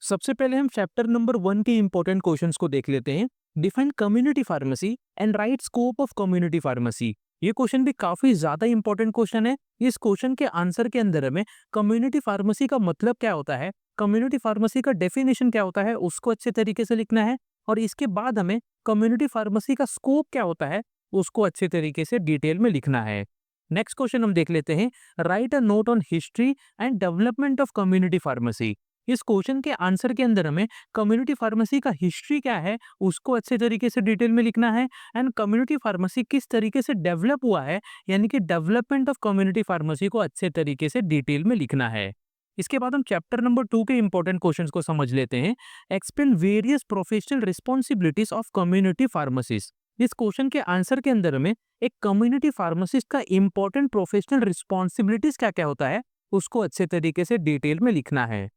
सबसे पहले हम चैप्टर नंबर 1 के इंपॉर्टेंट क्वेश्चंस को देख लेते हैं। Define community pharmacy and right scope of community pharmacy. ये क्वेश्चन भी काफी ज्यादा इंपॉर्टेंट क्वेश्चन है। इस क्वेश्चन के आंसर के अंदर हमें कम्युनिटी फार्मेसी का मतलब क्या होता है, कम्युनिटी फार्मेसी का डेफिनेशन क्या होता है, उसको अच्छे तरीके से लिखना है। और इसके बाद हमें कम्युनिटी फार्मेसी का स्कोप क्या होता है, उसको अच्छे तरीके से डिटेल में लिखना है। नेक्स्ट क्वेश्चन हम देख लेते हैं। Write a note on history and development of community pharmacy. इस क्वेश्चन के आंसर के अंदर हमें कम्युनिटी फार्मेसी का हिस्ट्री क्या है उसको अच्छे तरीके से डिटेल में लिखना है, एंड कम्युनिटी फार्मेसी किस तरीके से डेवलप हुआ है, यानी कि डेवलपमेंट ऑफ कम्युनिटी फार्मेसी को अच्छे तरीके से डिटेल में लिखना है। इसके बाद हम चैप्टर नंबर 2 के इंपॉर्टेंट क्वेश्चंस को समझ लेते हैं। Explain various professional responsibilities of community pharmacist. इस क्वेश्चन के आंसर के अंदर हमें एक कम्युनिटी फार्मेसिस्ट का इंपॉर्टेंट प्रोफेशनल रिस्पॉन्सिबिलिटीज क्या क्या होता है उसको अच्छे तरीके से डिटेल में लिखना है।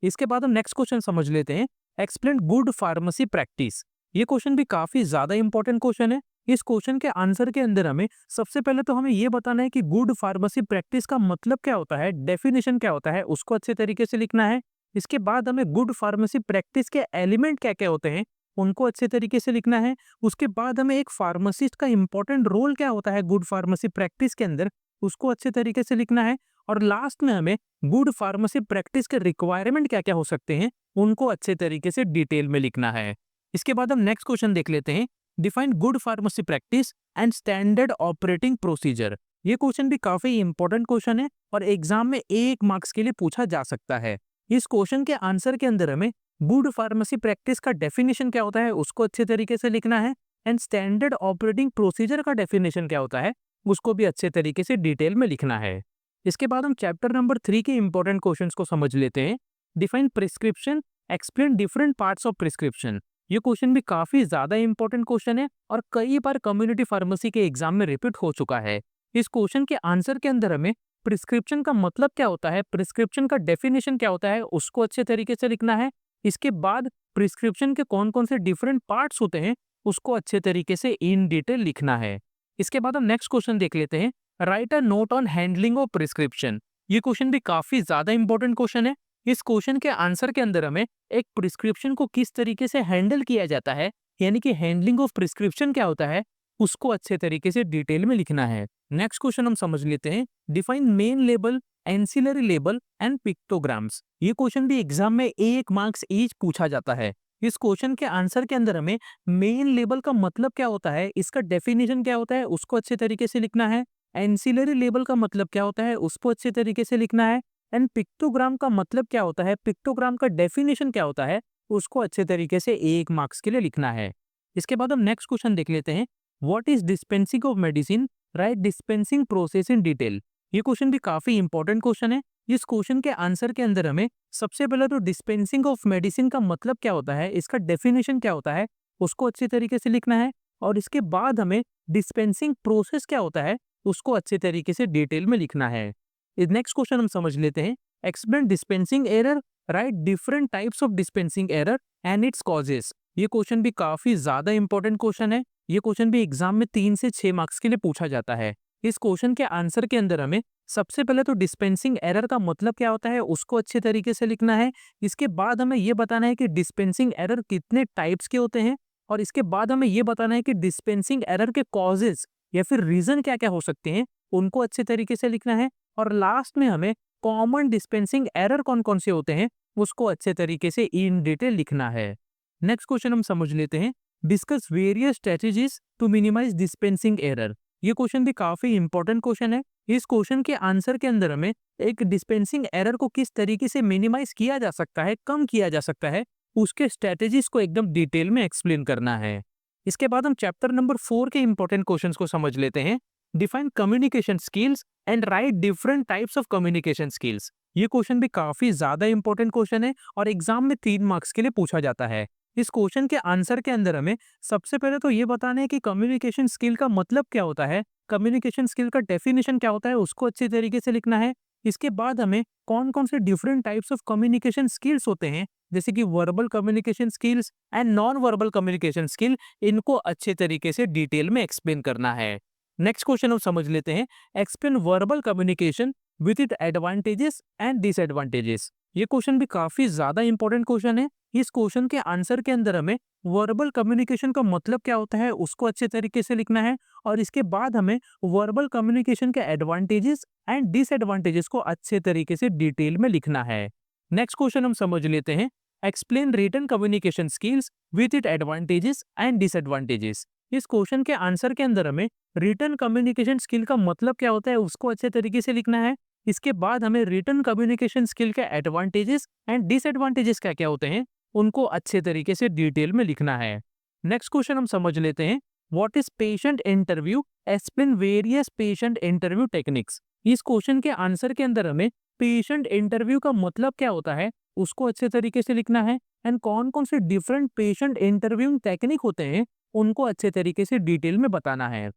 इसके बाद हम नेक्स्ट क्वेश्चन समझ लेते हैं। Explain good pharmacy practice. ये क्वेश्चन भी काफी ज्यादा इंपॉर्टेंट क्वेश्चन है। इस क्वेश्चन के आंसर के अंदर हमें सबसे पहले तो हमें ये बताना है कि गुड फार्मेसी प्रैक्टिस का मतलब क्या होता है, डेफिनेशन क्या होता है, उसको अच्छे तरीके से लिखना है। इसके बाद हमें गुड फार्मेसी प्रैक्टिस के एलिमेंट क्या क्या होते हैं उनको अच्छे तरीके से लिखना है। उसके बाद हमें एक फार्मासिस्ट का इंपॉर्टेंट रोल क्या होता है गुड फार्मेसी प्रैक्टिस के अंदर, उसको अच्छे तरीके से लिखना है। और लास्ट में हमें गुड फार्मेसी प्रैक्टिस के रिक्वायरमेंट क्या क्या हो सकते हैं उनको अच्छे तरीके से डिटेल में लिखना है। इसके बाद हम नेक्स्ट क्वेश्चन देख लेते हैं। Define good pharmacy practice and standard operating procedure. ये क्वेश्चन भी काफी इंपॉर्टेंट क्वेश्चन है और एग्जाम में 1 मार्क्स के लिए पूछा जा सकता है। इस क्वेश्चन के आंसर के अंदर हमें गुड फार्मेसी प्रैक्टिस का डेफिनेशन क्या होता है उसको अच्छे तरीके से लिखना है, एंड स्टैंडर्ड ऑपरेटिंग प्रोसीजर का डेफिनेशन क्या होता है उसको भी अच्छे तरीके से डिटेल में लिखना है। इसके बाद हम चैप्टर नंबर 3 के इंपॉर्टेंट क्वेश्चंस को समझ लेते हैं। Define prescription, explain different parts of prescription. ये क्वेश्चन भी काफी ज्यादा इंपॉर्टेंट क्वेश्चन है और कई बार कम्युनिटी फार्मेसी के एग्जाम में रिपीट हो चुका है। इस क्वेश्चन के आंसर के अंदर हमें प्रिस्क्रिप्शन का मतलब क्या होता है, प्रिस्क्रिप्शन का डेफिनेशन क्या होता है उसको अच्छे तरीके से लिखना है। इसके बाद प्रिस्क्रिप्शन के कौन कौन से डिफरेंट पार्ट्स होते हैं उसको अच्छे तरीके से इन डिटेल लिखना है। इसके बाद हम नेक्स्ट क्वेश्चन देख लेते हैं। Write a note on handling of prescription. ये क्वेश्चन भी काफी ज्यादा इंपॉर्टेंट क्वेश्चन है। इस क्वेश्चन के आंसर के अंदर हमें एक प्रिस्क्रिप्शन को किस तरीके से हैंडल किया जाता है, यानी कि हैंडलिंग ऑफ प्रिस्क्रिप्शन क्या होता है उसको अच्छे तरीके से डिटेल में लिखना है। नेक्स्ट क्वेश्चन हम समझ लेते हैं। Define main label, ancillary label and pictograms. ये क्वेश्चन भी एग्जाम में 1 मार्क्स ईच पूछा जाता है। इस क्वेश्चन के आंसर के अंदर हमें मेन लेबल का मतलब क्या होता है, इसका डेफिनेशन क्या होता है उसको अच्छे तरीके से लिखना है। एंसिलरी लेबल का मतलब क्या होता है उसको अच्छे तरीके से लिखना है, एंड पिक्टोग्राम का मतलब क्या होता है, पिक्टोग्राम का डेफिनेशन क्या होता है उसको अच्छे तरीके से 1 मार्क्स के लिए लिखना है। इसके बाद हम नेक्स्ट क्वेश्चन देख लेते हैं। What is dispensing of medicine, right dispensing process in detail. ये क्वेश्चन भी काफी इंपॉर्टेंट क्वेश्चन है। इस क्वेश्चन के आंसर के अंदर हमें सबसे पहले तो डिस्पेंसिंग ऑफ मेडिसिन का मतलब क्या होता है, इसका डेफिनेशन क्या होता है उसको अच्छे तरीके से लिखना है। और इसके बाद हमें डिस्पेंसिंग प्रोसेस क्या होता है उसको अच्छे तरीके से डिटेल में लिखना है। नेक्स्ट क्वेश्चन हम समझ लेते हैं। Explain dispensing error, right different types of dispensing error and it's causes. ये क्वेश्चन भी काफी ज्यादा इंपॉर्टेंट क्वेश्चन है। ये क्वेश्चन भी एग्जाम में 3 से 6 मार्क्स के लिए पूछा जाता है। इस क्वेश्चन के आंसर के अंदर हमें सबसे पहले तो डिस्पेंसिंग एरर का मतलब क्या होता है उसको अच्छे तरीके से लिखना है। इसके बाद हमें यह बताना है कि डिस्पेंसिंग एरर कितने टाइप्स के होते हैं, और इसके बाद हमें यह बताना है कि डिस्पेंसिंग एरर के कॉजेज या फिर रीजन क्या क्या हो सकते हैं उनको अच्छे तरीके से लिखना है। और लास्ट में हमें कॉमन डिस्पेंसिंग एरर कौन कौन से होते हैं उसको अच्छे तरीके से इन डिटेल लिखना है। नेक्स्ट क्वेश्चन हम समझ लेते हैं। Discuss various strategies to minimize dispensing error. ये क्वेश्चन भी काफी इंपॉर्टेंट क्वेश्चन है। इस क्वेश्चन के आंसर के अंदर हमें एक डिस्पेंसिंग एरर को किस तरीके से मिनिमाइज किया जा सकता है, कम किया जा सकता है, उसके स्ट्रेटेजीज को एकदम डिटेल में एक्सप्लेन करना है। इसके बाद हम चैप्टर नंबर 4 के इंपॉर्टेंट क्वेश्चंस को समझ लेते हैं। Define communication skills and right different types of communication skills. ये क्वेश्चन भी काफी ज्यादा इंपॉर्टेंट क्वेश्चन है और एग्जाम में 3 मार्क्स के लिए पूछा जाता है। इस क्वेश्चन के आंसर के अंदर हमें सबसे पहले तो ये बताना है कि कम्युनिकेशन स्किल का मतलब क्या होता है, कम्युनिकेशन स्किल का डेफिनेशन क्या होता है उसको अच्छे तरीके से लिखना है। इसके बाद हमें कौन कौन से different types of communication skills होते हैं, जैसे कि verbal communication skills and non verbal communication skill, इनको अच्छे तरीके से डिटेल में एक्सप्लेन करना है। नेक्स्ट क्वेश्चन हम समझ लेते हैं। Explain verbal communication with it advantages and disadvantages. ये क्वेश्चन भी काफी ज्यादा इंपॉर्टेंट क्वेश्चन है। इस क्वेश्चन के आंसर के अंदर हमें वर्बल कम्युनिकेशन का मतलब क्या होता है उसको अच्छे तरीके से लिखना है, और इसके बाद हमें वर्बल कम्युनिकेशन के एडवांटेजेस एंड डिसएडवांटेजेस को अच्छे तरीके से डिटेल में लिखना है। नेक्स्ट क्वेश्चन हम समझ लेते हैं। Explain written communication skills with it advantages and disadvantages. इस क्वेश्चन के आंसर के अंदर हमें रिटन कम्युनिकेशन स्किल का मतलब क्या होता है उसको अच्छे तरीके से लिखना है। इसके बाद हमें रिटन कम्युनिकेशन स्किल के एडवांटेजेस एंड डिसएडवांटेजेस क्या क्या होते हैं उनको अच्छे तरीके से डिटेल में लिखना है। नेक्स्ट क्वेश्चन हम समझ लेते हैं। What is patient interview, explain various patient interview techniques. इस क्वेश्चन के आंसर के अंदर हमें पेशेंट इंटरव्यू का मतलब क्या होता है उसको अच्छे तरीके से लिखना है, एंड कौन कौन से डिफरेंट पेशेंट इंटरव्यूइंग टेक्निक होते हैं उनको अच्छे तरीके से डिटेल में बताना है।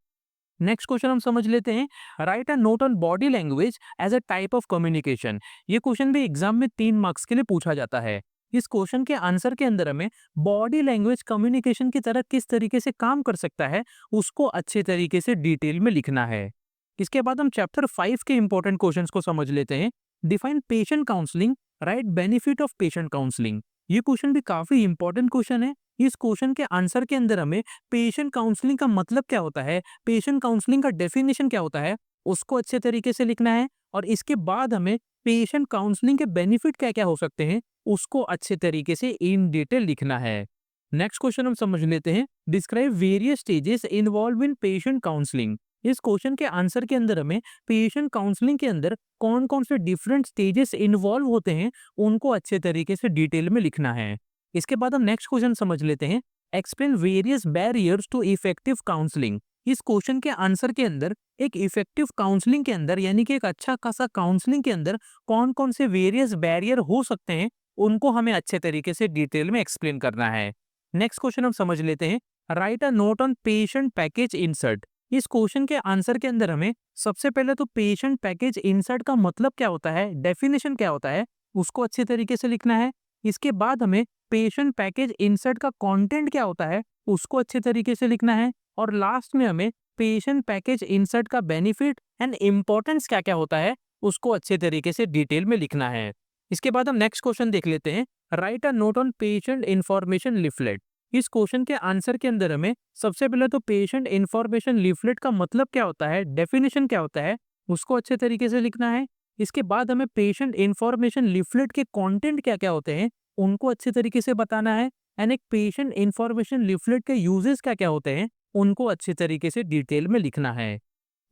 नेक्स्ट क्वेश्चन हम समझ लेते हैं। Write a note on body language as a type of communication. ये क्वेश्चन भी एग्जाम में 3 मार्क्स के लिए पूछा जाता है। इस क्वेश्चन के आंसर के अंदर हमें बॉडी लैंग्वेज कम्युनिकेशन की तरह किस तरीके से काम कर सकता है उसको अच्छे तरीके से डिटेल में लिखना है। इसके बाद हम चैप्टर 5 के इंपॉर्टेंट क्वेश्चंस को समझ लेते हैं। Define patient counselling, right benefit of patient counselling. ये क्वेश्चन भी काफी इंपॉर्टेंट क्वेश्चन है। इस क्वेश्चन के आंसर के अंदर हमें पेशेंट काउंसलिंग का मतलब क्या होता है, पेशेंट काउंसलिंग का डेफिनेशन क्या होता है उसको अच्छे तरीके से लिखना है, और इसके बाद हमें पेशेंट काउंसलिंग के बेनिफिट क्या क्या हो सकते हैं उसको अच्छे तरीके से इन डिटेल लिखना है। नेक्स्ट क्वेश्चन हम समझ लेते हैं। Describe various stages involve in patient counselling. इस क्वेश्चन के आंसर के अंदर हमें पेशेंट काउंसलिंग के अंदर कौन कौन से डिफरेंट स्टेजेस इन्वॉल्व होते हैं उनको अच्छे तरीके से डिटेल में लिखना है। इसके बाद हम नेक्स्ट क्वेश्चन समझ लेते हैं। Explain various barriers to effective counselling. इस क्वेश्चन के आंसर के अंदर एक इफेक्टिव काउंसलिंग के अंदर यानी कि एक अच्छा खासा काउंसलिंग के अंदर कौन कौन से वेरियस बैरियर हो सकते हैं उनको हमें अच्छे तरीके से डिटेल में एक्सप्लेन करना है। नेक्स्ट क्वेश्चन हम समझ लेते हैं। Write a note on patient package insert. इस क्वेश्चन के आंसर के अंदर हमें सबसे पहले तो पेशेंट पैकेज इंसर्ट का मतलब क्या होता है, डेफिनेशन क्या होता है उसको अच्छे तरीके से लिखना है। इसके बाद हमें पेशेंट पैकेज इंसर्ट का कंटेंट क्या होता है उसको अच्छे तरीके से लिखना है, और लास्ट में हमें पेशेंट पैकेज इंसर्ट का बेनिफिट एंड इम्पोर्टेंस क्या क्या होता है उसको अच्छे तरीके से डिटेल में लिखना है। इसके बाद हम नेक्स्ट क्वेश्चन देख लेते हैं। Write a note on patient information leaflet. इस क्वेश्चन के आंसर के अंदर हमें सबसे पहले तो पेशेंट इंफॉर्मेशन लिफलेट का मतलब क्या होता है, डेफिनेशन क्या होता है उसको अच्छे तरीके से लिखना है। इसके बाद हमें पेशेंट इंफॉर्मेशन लिफलेट के कंटेंट क्या क्या होते हैं उनको अच्छे तरीके से बताना है, एंड एक पेशेंट इंफॉर्मेशन लिफलेट के यूजेस क्या क्या होते हैं उनको अच्छे तरीके से डिटेल में लिखना है।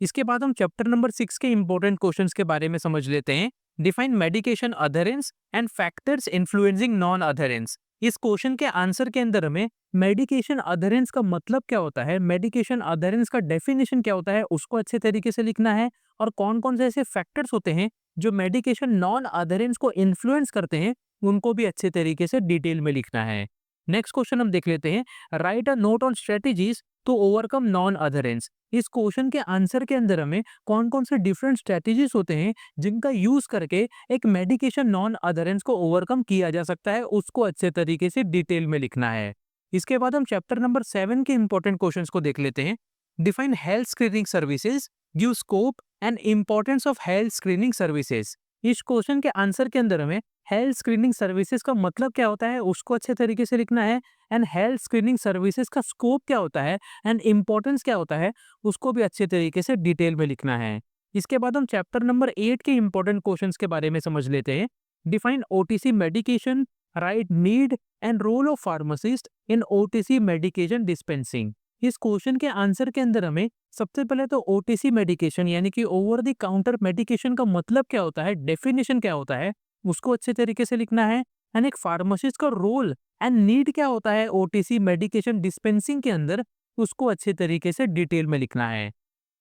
इसके बाद हम चैप्टर नंबर 6 के इंपॉर्टेंट क्वेश्चंस के बारे में समझ लेते हैं। Define medication adherence and factors influencing non adherence. इस क्वेश्चन के आंसर के अंदर हमें मेडिकेशन अधरेंस का मतलब क्या होता है, मेडिकेशन अधरेंस का डेफिनेशन क्या होता है उसको अच्छे तरीके से लिखना है, और कौन कौन से ऐसे फैक्टर्स होते हैं जो मेडिकेशन नॉन अधरेंस को इन्फ्लुएंस करते हैं उनको भी अच्छे तरीके से डिटेल में लिखना है। नेक्स्ट क्वेश्चन हम देख लेते हैं। Write a note on strategies to overcome non adherence. इस क्वेश्चन के आंसर के अंदर हमें कौन कौन से डिफरेंट स्ट्रेटेजीज होते हैं जिनका यूज करके एक मेडिकेशन नॉन अधरेंस को ओवरकम किया जा सकता है उसको अच्छे तरीके से डिटेल में लिखना है। इसके बाद हम चैप्टर नंबर 7 के इंपॉर्टेंट क्वेश्चंस को देख लेते हैं। Define health screening services, give scope and importance of health screening services. इस क्वेश्चन के आंसर के अंदर हमें हेल्थ स्क्रीनिंग सर्विसेज का मतलब क्या होता है उसको अच्छे तरीके से लिखना है, एंड हेल्थ स्क्रीनिंग सर्विसेज का स्कोप क्या होता है एंड इम्पोर्टेंस क्या होता है उसको भी अच्छे तरीके से डिटेल में लिखना है। इसके बाद हम चैप्टर नंबर 8 के इंपॉर्टेंट क्वेश्चंस के बारे में समझ लेते हैं। Define OTC medication, write need and role of pharmacist in OTC medication dispensing. इस क्वेश्चन के आंसर के अंदर हमें सबसे पहले तो ओटीसी मेडिकेशन यानी कि ओवर द काउंटर मेडिकेशन का मतलब क्या होता है, डेफिनेशन क्या होता है उसको अच्छे तरीके से लिखना है, एंड एक फार्मासिस्ट का रोल एंड नीड क्या होता है ओटीसी मेडिकेशन डिस्पेंसिंग के अंदर उसको अच्छे तरीके से डिटेल में लिखना है।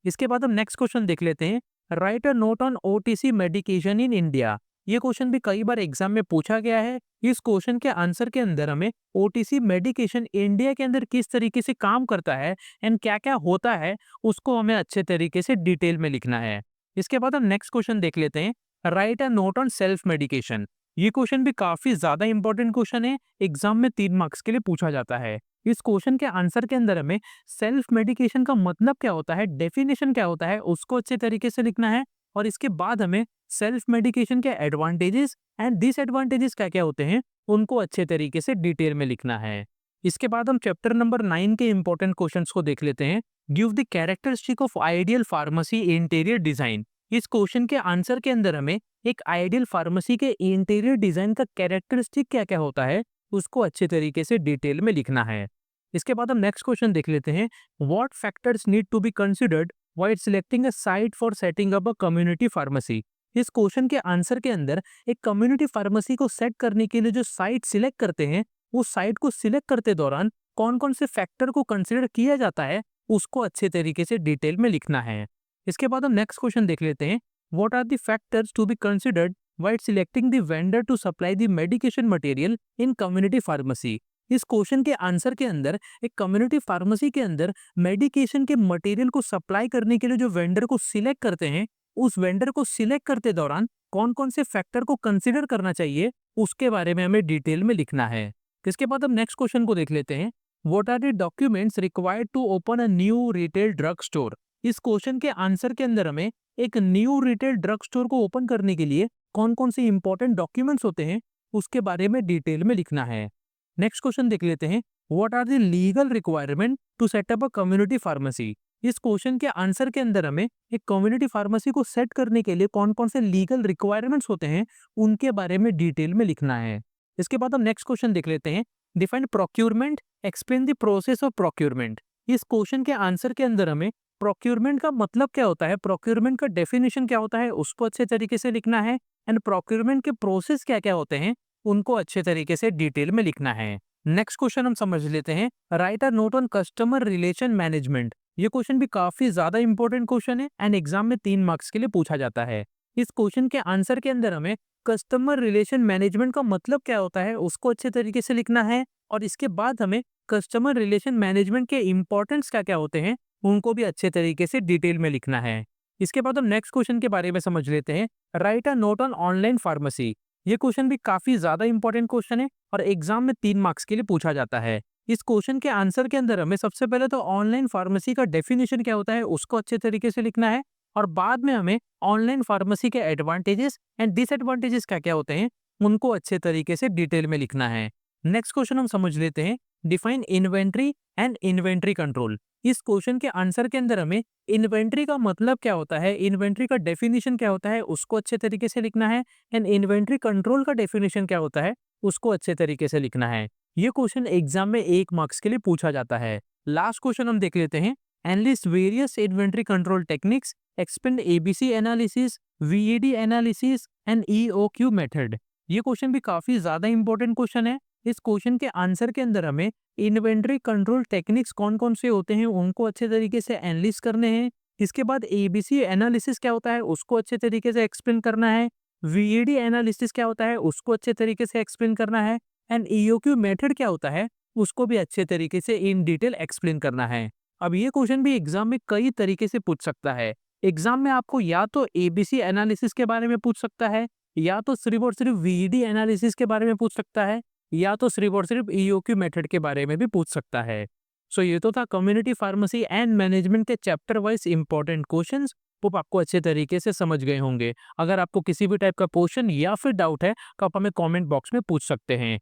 इसके बाद हम नेक्स्ट क्वेश्चन देख लेते हैं। Write a note on OTC medication in India. ये क्वेश्चन भी कई बार एग्जाम में पूछा गया है। इस क्वेश्चन के आंसर के अंदर हमें ओटीसी मेडिकेशन इंडिया के अंदर किस तरीके से काम करता है एंड क्या क्या होता है उसको हमें अच्छे तरीके से डिटेल में लिखना है। इसके बाद हम नेक्स्ट क्वेश्चन देख लेते हैं। Write a note on self medication. ये क्वेश्चन भी काफी ज्यादा इंपॉर्टेंट क्वेश्चन है, एग्जाम में 3 मार्क्स के लिए पूछा जाता है। इस क्वेश्चन के आंसर के अंदर हमें सेल्फ मेडिकेशन का मतलब क्या होता है, डेफिनेशन क्या होता है उसको अच्छे तरीके से लिखना है, और इसके बाद हमें सेल्फ मेडिकेशन के एडवांटेजेस एंड डिसएडवांटेजेस क्या क्या होते हैं उनको अच्छे तरीके से डिटेल में लिखना है। इसके बाद हम चैप्टर नंबर 9 के इंपॉर्टेंट क्वेश्चंस को देख लेते हैं। Give the characteristic of ideal pharmacy interior design. इस क्वेश्चन के आंसर के अंदर हमें एक आइडियल फार्मेसी के इंटीरियर डिजाइन का कैरेक्टरिस्टिक क्या क्या होता है उसको अच्छे तरीके से डिटेल में लिखना है। इसके बाद हम नेक्स्ट क्वेश्चन देख लेते हैं। What factors need to be considered while selecting a site for setting up a community pharmacy. इस क्वेश्चन के आंसर के अंदर एक कम्युनिटी फार्मेसी को सेट करने के लिए जो साइट सिलेक्ट करते हैं उस साइट को सिलेक्ट करते दौरान कौन कौन से फैक्टर को कंसिडर किया जाता है उसको अच्छे तरीके से डिटेल में लिखना है। इसके बाद हम नेक्स्ट क्वेश्चन देख लेते हैं। What are the factors to be considered while selecting the vendor to supply the medication material in community pharmacy. इस क्वेश्चन के आंसर के अंदर एक कम्युनिटी फार्मेसी के अंदर मेडिकेशन के मटेरियल को सप्लाई करने के लिए जो वेंडर को सिलेक्ट करते हैं उस वेंडर को सिलेक्ट करते दौरान कौन कौन से फैक्टर को कंसिडर करना चाहिए उसके बारे में हमें डिटेल में लिखना है। इसके बाद हम नेक्स्ट क्वेश्चन को देख लेते हैं। What are the documents required to open a new retail drug store. इस क्वेश्चन के आंसर के अंदर हमें एक न्यू रिटेल ड्रग स्टोर को ओपन करने के लिए कौन कौन से इंपॉर्टेंट डॉक्यूमेंट्स होते हैं उसके बारे में डिटेल में लिखना है। नेक्स्ट क्वेश्चन देख लेते हैं। What are the legal requirement to set up a community pharmacy. इस क्वेश्चन के आंसर के अंदर हमें एक कम्युनिटी फार्मेसी को सेट करने के लिए कौन कौन से लीगल रिक्वायरमेंट्स होते हैं उनके बारे में डिटेल में लिखना है। इसके बाद हम नेक्स्ट क्वेश्चन देख लेते हैं। Define procurement, explain the process of procurement. इस क्वेश्चन के आंसर के अंदर हमें प्रोक्यूरमेंट का मतलब क्या होता है, प्रोक्यूरमेंट का डेफिनेशन क्या होता है उसको अच्छे तरीके से लिखना है एंड प्रोक्यूरमेंट के प्रोसेस क्या क्या होते हैं उनको अच्छे तरीके से डिटेल में लिखना है। नेक्स्ट क्वेश्चन हम समझ लेते हैं। Write a note on customer relation management. ये क्वेश्चन भी काफी ज्यादा इंपॉर्टेंट क्वेश्चन है एंड एग्जाम में 3 मार्क्स के लिए पूछा जाता है। इस क्वेश्चन के आंसर के अंदर हमें कस्टमर रिलेशन मैनेजमेंट का मतलब क्या होता है उसको अच्छे तरीके से लिखना है और इसके बाद हमें कस्टमर रिलेशन मैनेजमेंट के इंपॉर्टेंस क्या क्या होते हैं उनको भी अच्छे तरीके से डिटेल में लिखना है। इसके बाद हम नेक्स्ट क्वेश्चन के बारे में समझ लेते हैं। Write a note on online pharmacy. ये क्वेश्चन भी काफी ज्यादा इंपॉर्टेंट क्वेश्चन है और एग्जाम में 3 मार्क्स के लिए पूछा जाता है। इस क्वेश्चन के आंसर के अंदर हमें सबसे पहले तो ऑनलाइन फार्मेसी का डेफिनेशन क्या होता है उसको अच्छे तरीके से लिखना है और बाद में हमें ऑनलाइन फार्मेसी के एडवांटेजेस एंड डिसएडवांटेजेस क्या क्या होते हैं उनको अच्छे तरीके से डिटेल में लिखना है। नेक्स्ट क्वेश्चन हम समझ लेते हैं। Define inventory and inventory control. इस क्वेश्चन के आंसर के अंदर हमें इन्वेंट्री का मतलब क्या होता है, इन्वेंट्री का डेफिनेशन क्या होता है उसको अच्छे तरीके से लिखना है एंड इन्वेंट्री कंट्रोल का डेफिनेशन क्या होता है उसको अच्छे तरीके से लिखना है। ये क्वेश्चन एग्जाम में 1 मार्क्स के लिए पूछा जाता है। लास्ट क्वेश्चन हम देख लेते हैं। Analyst various inventory control techniques, explain ABC analysis, VED analysis and EOQ method. ये क्वेश्चन भी काफी ज्यादा इंपॉर्टेंट क्वेश्चन है। इस क्वेश्चन के आंसर के अंदर हमें इन्वेंट्री कंट्रोल टेक्निक्स कौन कौन से होते हैं उनको अच्छे तरीके से एनालिसिस करने हैं। इसके बाद एबीसी एनालिसिस क्या होता है उसको अच्छे तरीके से एक्सप्लेन करना है। वीएडी एनालिसिस क्या होता है उसको अच्छे तरीके से एक्सप्लेन करना है एंड ईओक्यू मेथड क्या होता है उसको भी अच्छे तरीके से इन डिटेल एक्सप्लेन करना है। अब ये क्वेश्चन भी एग्जाम में कई तरीके से पूछ सकता है। एग्जाम में आपको या तो एबीसी एनालिसिस के बारे में पूछ सकता है, या तो सिर्फ और सिर्फ वीईडी एनालिसिस के बारे में पूछ सकता है, या तो सिर्फ और सिर्फ ईओक्यू मेथड के बारे में भी पूछ सकता है। सो ये तो था कम्युनिटी फार्मेसी एंड मैनेजमेंट के चैप्टर वाइज इंपॉर्टेंट क्वेश्चंस। वो आपको अच्छे तरीके से समझ गए होंगे। अगर आपको किसी भी टाइप का क्वेश्चन या फिर डाउट है तो आप हमें कमेंट बॉक्स में पूछ सकते हैं।